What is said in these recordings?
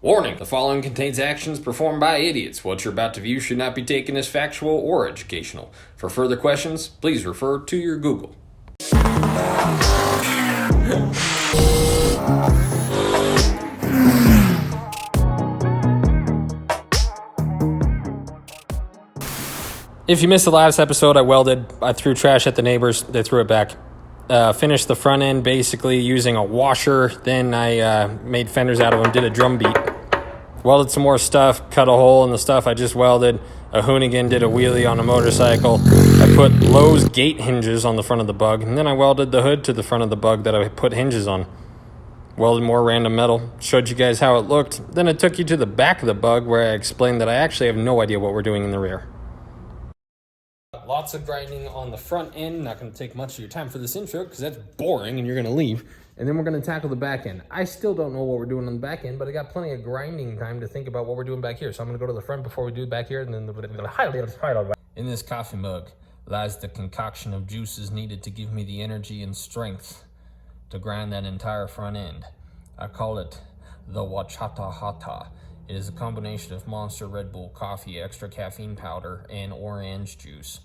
Warning, the following contains actions performed by idiots. What you're about to view should not be taken as factual or educational. For further questions, please refer to your Google. If you missed the last episode, I threw trash at the neighbors. They threw it back. Finished the front end basically using a washer. Then I made fenders out of them, did a drum beat. Welded some more stuff, cut a hole in the stuff I just welded. A hoonigan did a wheelie on a motorcycle. I put Lowe's gate hinges on the front of the Bug. And then I welded the hood to the front of the Bug that I put hinges on. Welded more random metal. Showed you guys how it looked. Then I took you to the back of the Bug where I explained that I actually have no idea what we're doing in the rear. Lots of grinding on the front end. Not going to take much of your time for this intro because that's boring and you're going to leave. And then we're going to tackle the back end. I still don't know what we're doing on the back end, but I got plenty of grinding time to think about what we're doing back here. So I'm going to go to the front before we do back here. And then in this coffee mug lies the concoction of juices needed to give me the energy and strength to grind that entire front end. I call it the Wachata Hata. It is a combination of Monster, Red Bull, coffee, extra caffeine powder, and orange juice.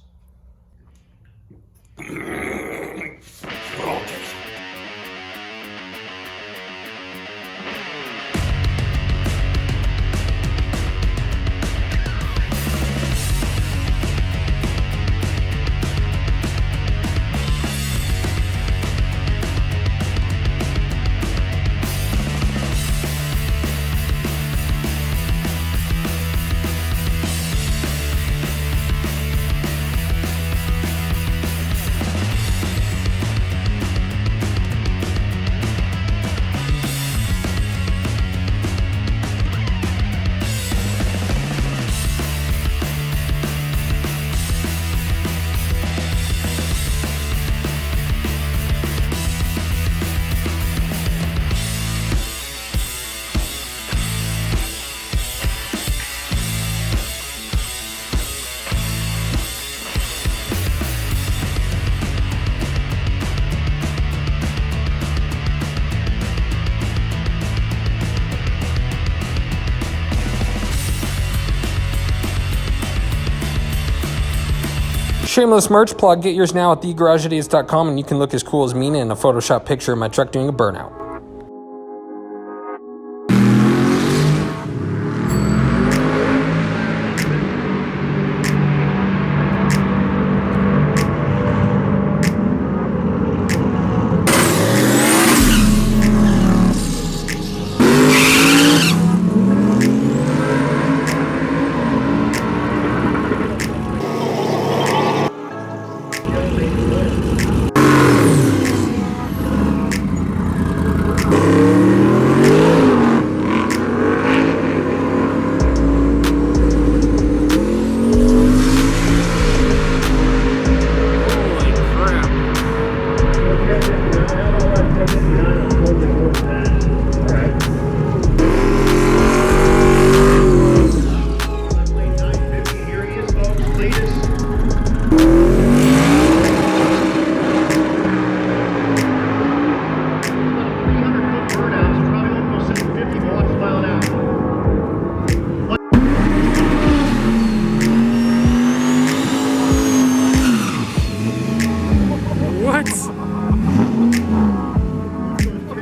Shameless merch plug. Get yours now at thegarageidiots.com and you can look as cool as Mina in a Photoshop picture of my truck doing a burnout.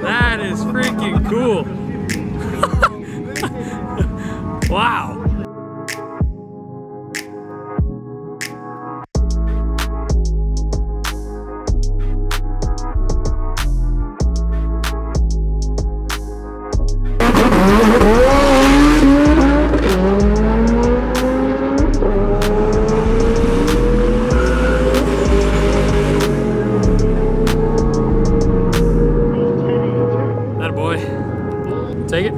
That is freaking cool. Wow. Take it.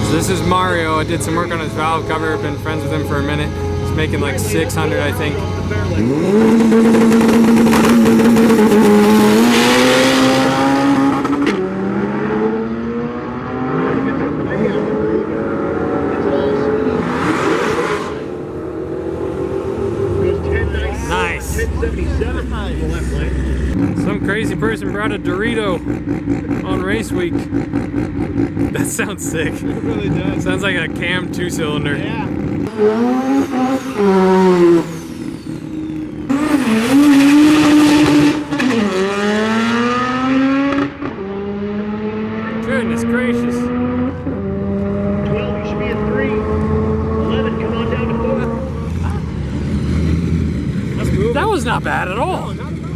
So this is Mario. I did some work on his valve cover. Been friends with him for a minute. He's making like 600, I think. crazy person brought a Dorito on race week. That sounds sick. It really does. Sounds like a cam 2-cylinder. Yeah. Goodness gracious. 12, you should be at 3. 11, come on down to 4. That's cool. That was not bad at all. No, not at all.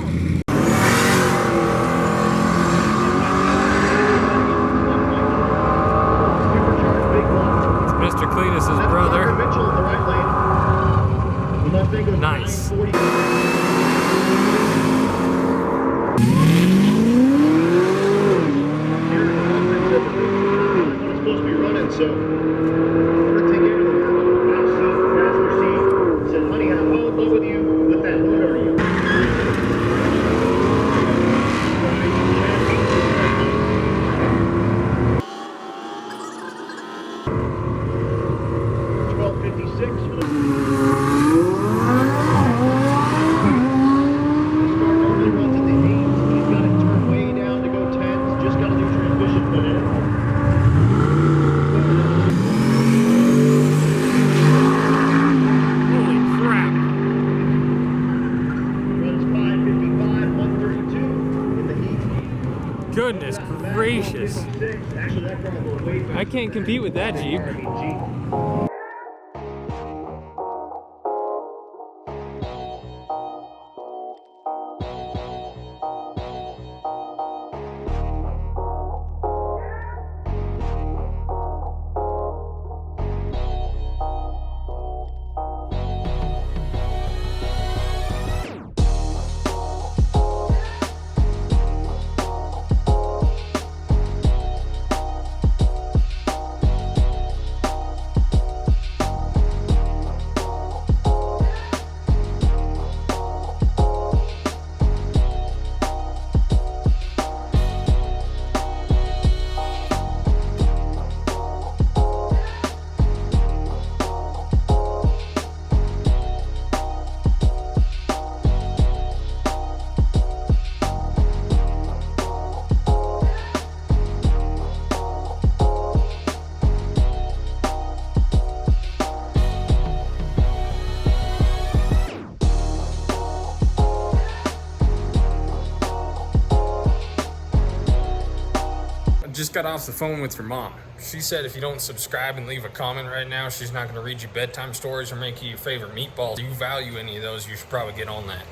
Supercharged big block. It's Mr. Cletus's That's brother. Parker Mitchell in the right lane. The Mustang goes Nice. 940. It's supposed to be running, so we're taking everything out. Mouse seat, passenger seat. Said, honey, how in love with you. What that hood are you? Holy crap. Goodness gracious. I can't compete with that Jeep. Just got off the phone with your mom. She said if you don't subscribe and leave a comment right now, she's not going to read you bedtime stories or make you your favorite meatballs. If you value any of those, you should probably get on that.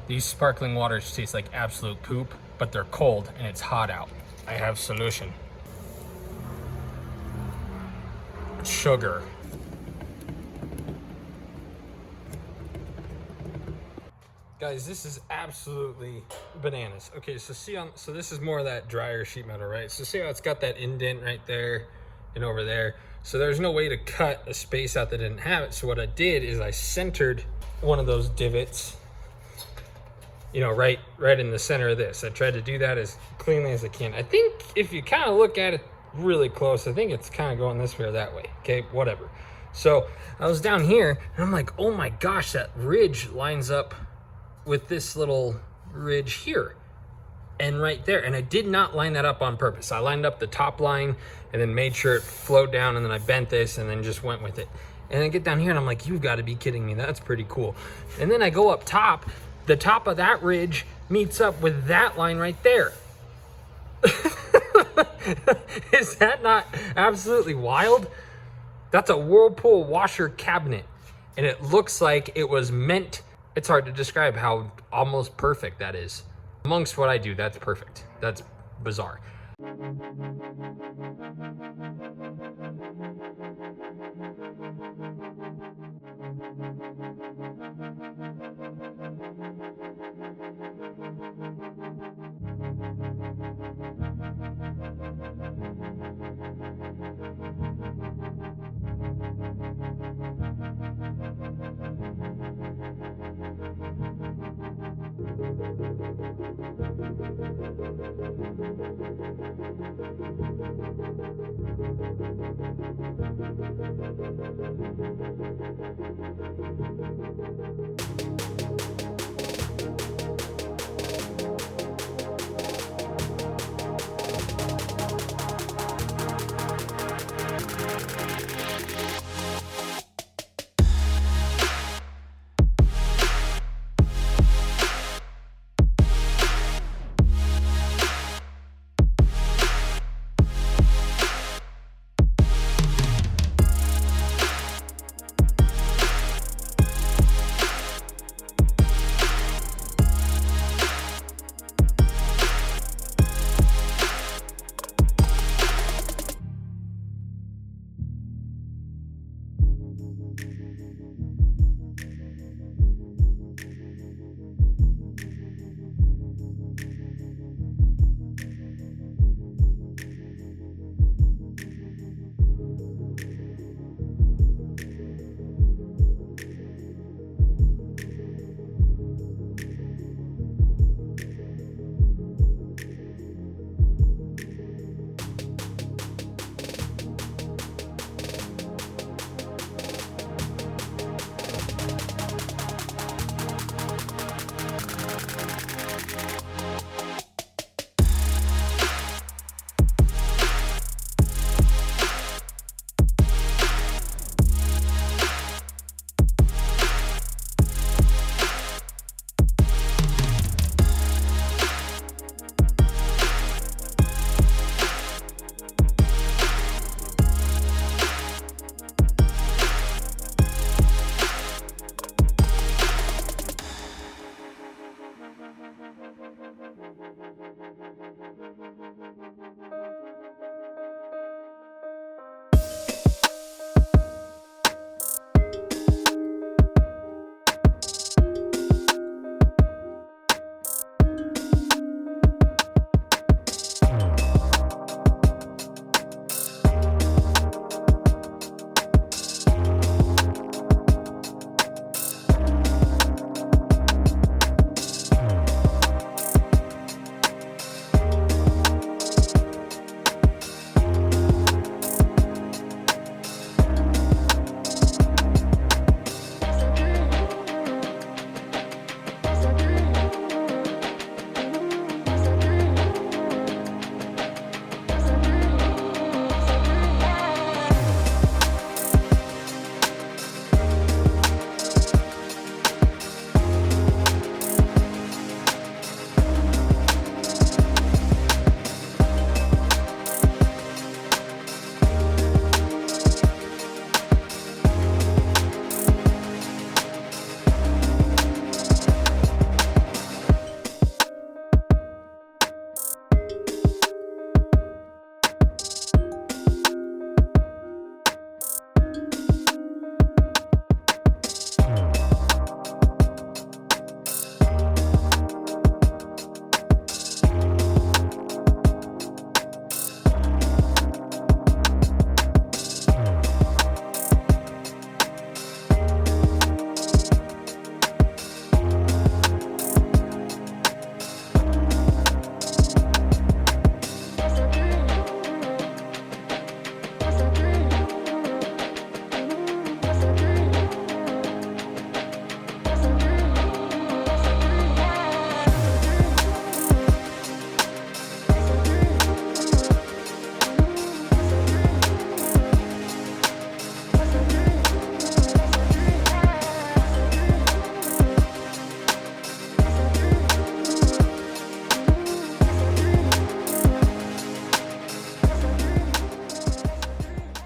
These sparkling waters taste like absolute poop, but they're cold and it's hot out. I have solution. Sugar. Guys, this is absolutely bananas. Okay, so so this is more of that drier sheet metal, right? So see how it's got that indent right there and over there. So there's no way to cut a space out that didn't have it. So what I did is I centered one of those divots, you know, right in the center of this. I tried to do that as cleanly as I can. I think if you kind of look at it really close, I think it's kind of going this way or that way. Okay, whatever. So I was down here and I'm like, oh my gosh, that ridge lines up with this little ridge here and right there. And I did not line that up on purpose. I lined up the top line and then made sure it flowed down, and then I bent this and then just went with it. And I get down here and I'm like, you've got to be kidding me. That's pretty cool. And then I go up top. The top of that ridge meets up with that line right there. Is that not absolutely wild? That's a Whirlpool washer cabinet, and it looks like it was meant. It's hard to describe how almost perfect that is. Amongst what I do, that's perfect. That's bizarre.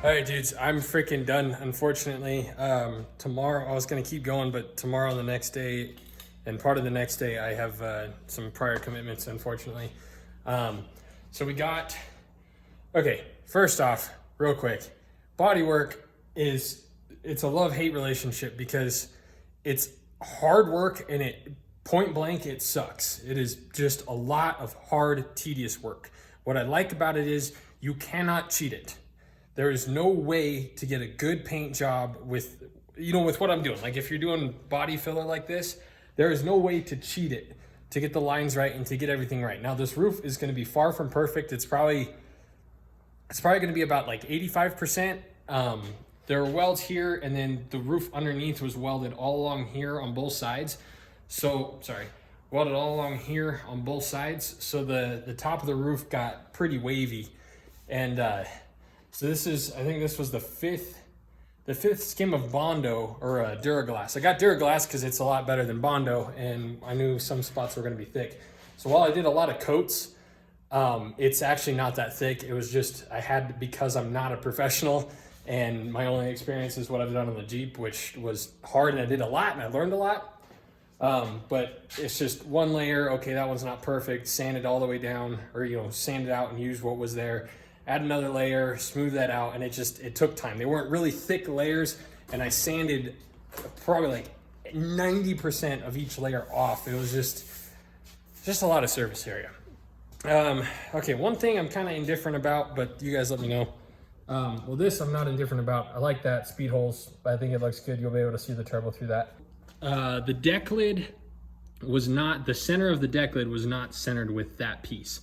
All right, dudes, I'm freaking done, unfortunately. Tomorrow, I was going to keep going, but tomorrow and the next day and part of the next day I have some prior commitments, unfortunately. So we got, okay, first off, real quick, bodywork it's a love-hate relationship because it's hard work and point blank, it sucks. It is just a lot of hard, tedious work. What I like about it is you cannot cheat it. There is no way to get a good paint job with what I'm doing. Like if you're doing body filler like this, there is no way to cheat it, to get the lines right and to get everything right. Now this roof is gonna be far from perfect. It's probably gonna be about like 85%. There are welds here, and then the roof underneath was welded all along here on both sides. So, welded all along here on both sides. So the top of the roof got pretty wavy. And so I think this was the fifth skim of Bondo or Duraglass. I got Duraglass because it's a lot better than Bondo, and I knew some spots were gonna be thick. So while I did a lot of coats, it's actually not that thick. It was just, because I'm not a professional, and my only experience is what I've done on the Jeep, which was hard, and I did a lot and I learned a lot. But it's just one layer. Okay, that one's not perfect. Sand it all the way down, or sand it out and use what was there. Add another layer, smooth that out, and it took time. They weren't really thick layers, and I sanded probably like 90% of each layer off. It was just a lot of surface area. Okay, one thing I'm kind of indifferent about, but you guys let me know. Well, this I'm not indifferent about. I like that speed holes. I think it looks good. You'll be able to see the turbo through that. The deck lid the center of the deck lid was not centered with that piece.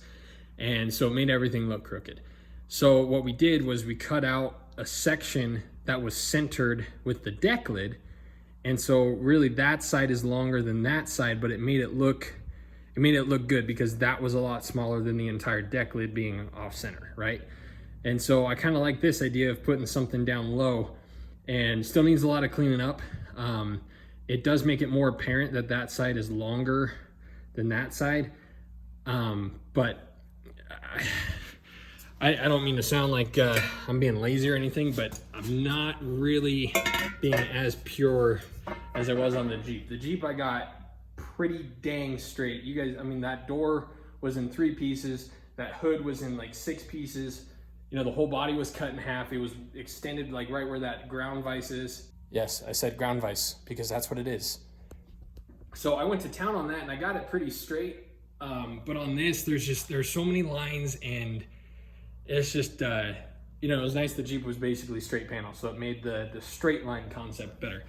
And so it made everything look crooked. So what we did was we cut out a section that was centered with the deck lid. And so really that side is longer than that side, but it made it look good because that was a lot smaller than the entire deck lid being off center, right? And so I kind of like this idea of putting something down low, and still needs a lot of cleaning up. It does make it more apparent that side is longer than that side. But I don't mean to sound like I'm being lazy or anything, but I'm not really being as pure as I was on the Jeep. The Jeep I got pretty dang straight. You guys, that door was in 3 pieces. That hood was in like 6 pieces. The whole body was cut in half. It was extended like right where that ground vise is. Yes, I said ground vise because that's what it is. So I went to town on that and I got it pretty straight. But on this, there's so many lines, and it's just, it was nice the Jeep was basically straight panel. So it made the straight line concept better.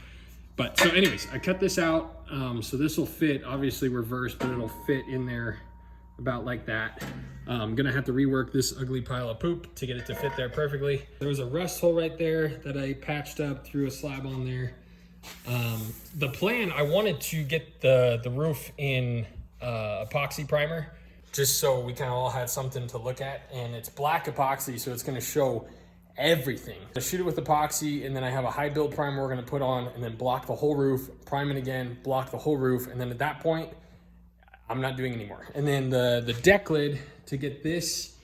But so anyways, I cut this out. So this will fit, obviously reversed, but it'll fit in there about like that. I'm gonna have to rework this ugly pile of poop to get it to fit there perfectly. There was a rust hole right there that I patched up, threw a slab on there. The plan, I wanted to get the roof in epoxy primer, just so we kind of all had something to look at, and it's black epoxy, so it's gonna show everything. I shoot it with epoxy, and then I have a high build primer we're gonna put on, and then block the whole roof, prime it again, block the whole roof, and then at that point, I'm not doing anymore. And then the deck lid, to get this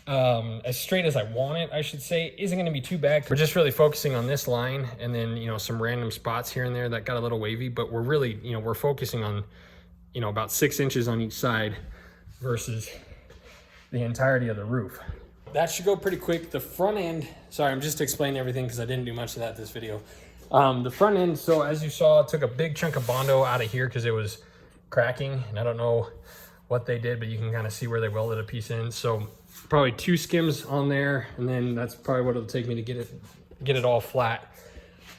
as straight as I want it, I should say, isn't gonna be too bad. We're just really focusing on this line, and then, some random spots here and there that got a little wavy, but we're really, we're focusing on, about 6 inches on each side versus the entirety of the roof. That should go pretty quick. The front end, sorry, I'm just explaining everything because I didn't do much of that this video. The front end, so as you saw, I took a big chunk of Bondo out of here because it was cracking, and I don't know what they did, but you can kind of see where they welded a piece in. So probably 2 skims on there, and then that's probably what it'll take me to get it all flat.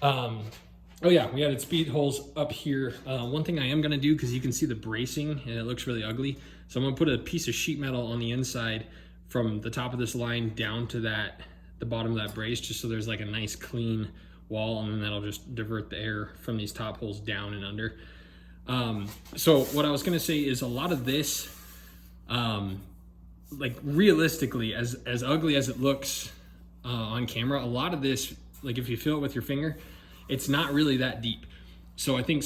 Oh yeah, we added speed holes up here. One thing I am gonna do, because you can see the bracing and it looks really ugly, so I'm gonna put a piece of sheet metal on the inside from the top of this line down to the bottom of that brace, just so there's like a nice clean wall, and then that'll just divert the air from these top holes down and under. So what I was gonna say is a lot of this, like realistically, as ugly as it looks on camera, a lot of this, like if you feel it with your finger, it's not really that deep. So I think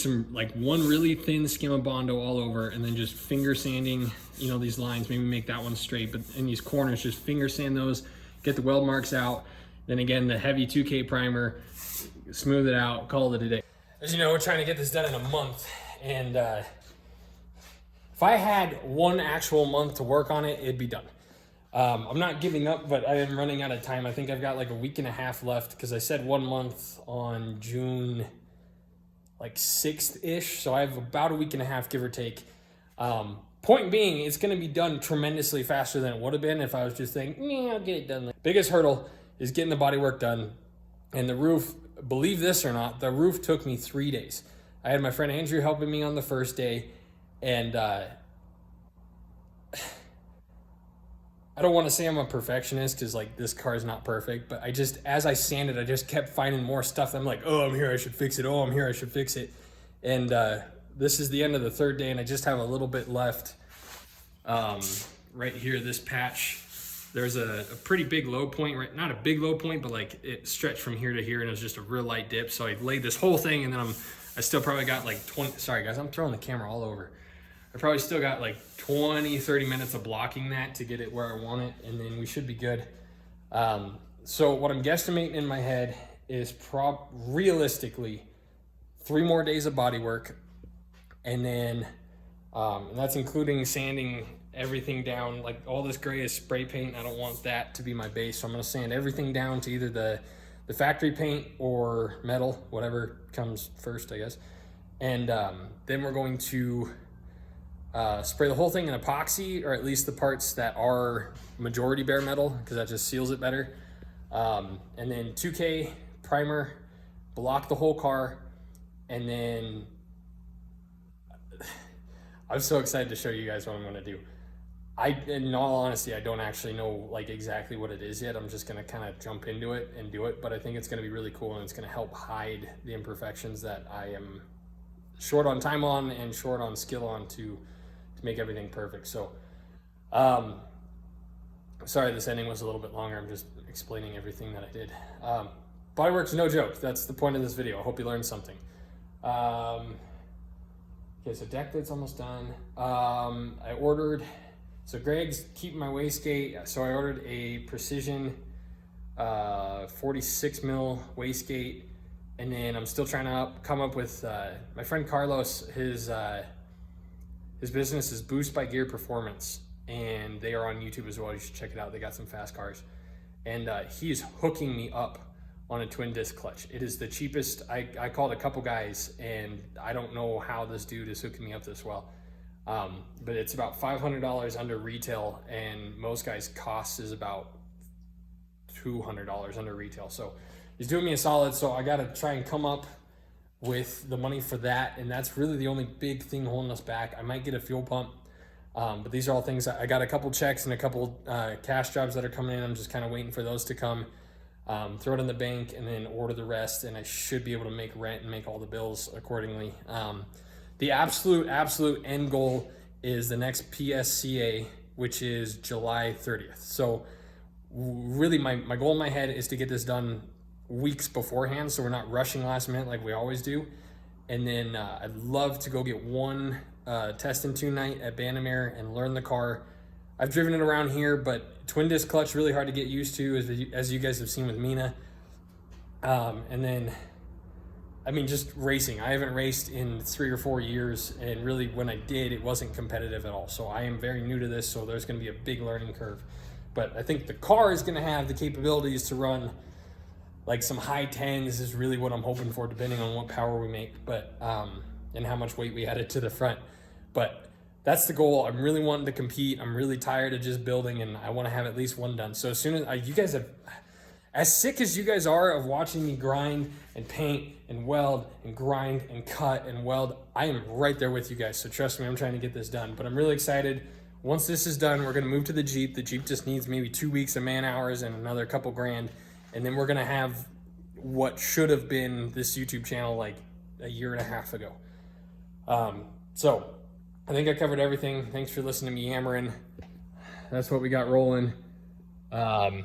one really thin skim of Bondo all over, and then just finger sanding, these lines, maybe make that one straight, but in these corners, just finger sand those, get the weld marks out. Then again, the heavy 2K primer, smooth it out, call it a day. As you know, we're trying to get this done in a month, and if I had one actual month to work on it, it'd be done. I'm not giving up, but I am running out of time. I think I've got like a week and a half left because I said 1 month on June like 6th-ish. So I have about a week and a half, give or take. Point being, it's going to be done tremendously faster than it would have been if I was just saying, I'll get it done. Biggest hurdle is getting the bodywork done. And the roof, believe this or not, the roof took me 3 days. I had my friend Andrew helping me on the first day. And I don't want to say I'm a perfectionist because like this car is not perfect, but as I sanded, I just kept finding more stuff. I'm like, oh, I'm here, I should fix it. Oh, I'm here, I should fix it. And this is the end of the 3rd day, and I just have a little bit left. Right here, this patch, there's a pretty big low point, right? Not a big low point, but like it stretched from here to here, and it was just a real light dip. So I laid this whole thing, and then I still probably got like 20. Sorry guys, I'm throwing the camera all over. I probably still got like 20-30 minutes of blocking that to get it where I want it, and then we should be good. So what I'm guesstimating in my head is realistically 3 more days of body work, and then and that's including sanding everything down. Like all this gray is spray paint. I don't want that to be my base, so I'm going to sand everything down to either the factory paint or metal, whatever comes first, I guess. And then we're going to spray the whole thing in epoxy, or at least the parts that are majority bare metal, because that just seals it better. And then 2K primer, block the whole car, and then I'm so excited to show you guys what I'm going to do. In all honesty, I don't actually know like exactly what it is yet. I'm just going to kind of jump into it and do it, but I think it's going to be really cool, and it's going to help hide the imperfections that I am short on time on and short on skill on to make everything perfect. So sorry this ending was a little bit longer. I'm just explaining everything that I did. Bodywork's no joke. That's the point of this video. I hope you learned something. Okay, so deck lid's almost done. I ordered, so Greg's keeping my wastegate, so I ordered a precision 46 mil wastegate, and then I'm still trying to come up with my friend Carlos. His business is Boost by Gear Performance, and they are on YouTube as well. You should check it out. They got some fast cars, and he is hooking me up on a twin disc clutch. It is the cheapest. I called a couple guys, and I don't know how this dude is hooking me up this well, but it's about $500 under retail, and most guys' cost is about $200 under retail. So he's doing me a solid. So I got to try and come up with the money for that, and that's really the only big thing holding us back. I might get a fuel pump, but these are all things. I got a couple checks and a couple cash jobs that are coming in. I'm just kind of waiting for those to come, throw it in the bank, and then order the rest, and I should be able to make rent and make all the bills accordingly. The absolute end goal is the next PSCA, which is July 30th. So really my goal in my head is to get this done weeks beforehand, so we're not rushing last minute like we always do. And then I'd love to go get one test and tune night at Bandamere and learn the car. I've driven it around here, but twin disc clutch really hard to get used to, as you guys have seen with Mina. And then, I mean, just racing. I haven't raced in 3 or 4 years, and really when I did, it wasn't competitive at all. So I am very new to this, so there's going to be a big learning curve. But I think the car is going to have the capabilities to run like some high 10s is really what I'm hoping for, depending on what power we make, but and how much weight we added to the front. But that's the goal. I'm really wanting to compete. I'm really tired of just building, and I want to have at least one done. So as soon as you guys have, as sick as you guys are of watching me grind and paint and weld and grind and cut and weld, I am right there with you guys. So trust me, I'm trying to get this done. But I'm really excited. Once this is done, we're going to move to the Jeep. The Jeep just needs maybe 2 weeks of man hours and another couple grand. And then we're going to have what should have been this YouTube channel like a year and a half ago. So I think I covered everything. Thanks for listening to me yammering. That's what we got rolling. Guys,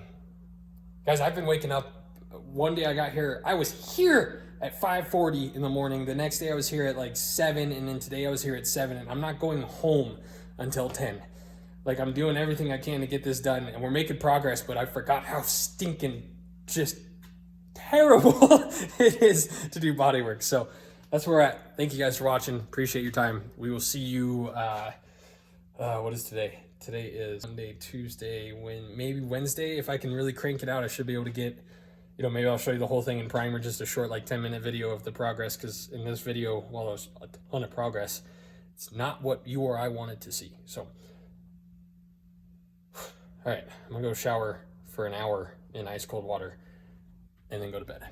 I've been waking up. One day I got here. I was here at 5:40 in the morning. The next day I was here at like 7. And then today I was here at 7. And I'm not going home until 10. Like, I'm doing everything I can to get this done. And we're making progress. But I forgot how stinking just terrible it is to do bodywork. So that's where we're at. Thank you guys for watching. Appreciate your time. We will see you What is today? Today is Monday, Tuesday, maybe Wednesday. If I can really crank it out, I should be able to get, maybe I'll show you the whole thing in primer, just a short, like 10-minute video of the progress. Because in this video, while there's a ton of progress, it's not what you or I wanted to see. So, all right, I'm gonna go shower for an hour in ice cold water and then go to bed.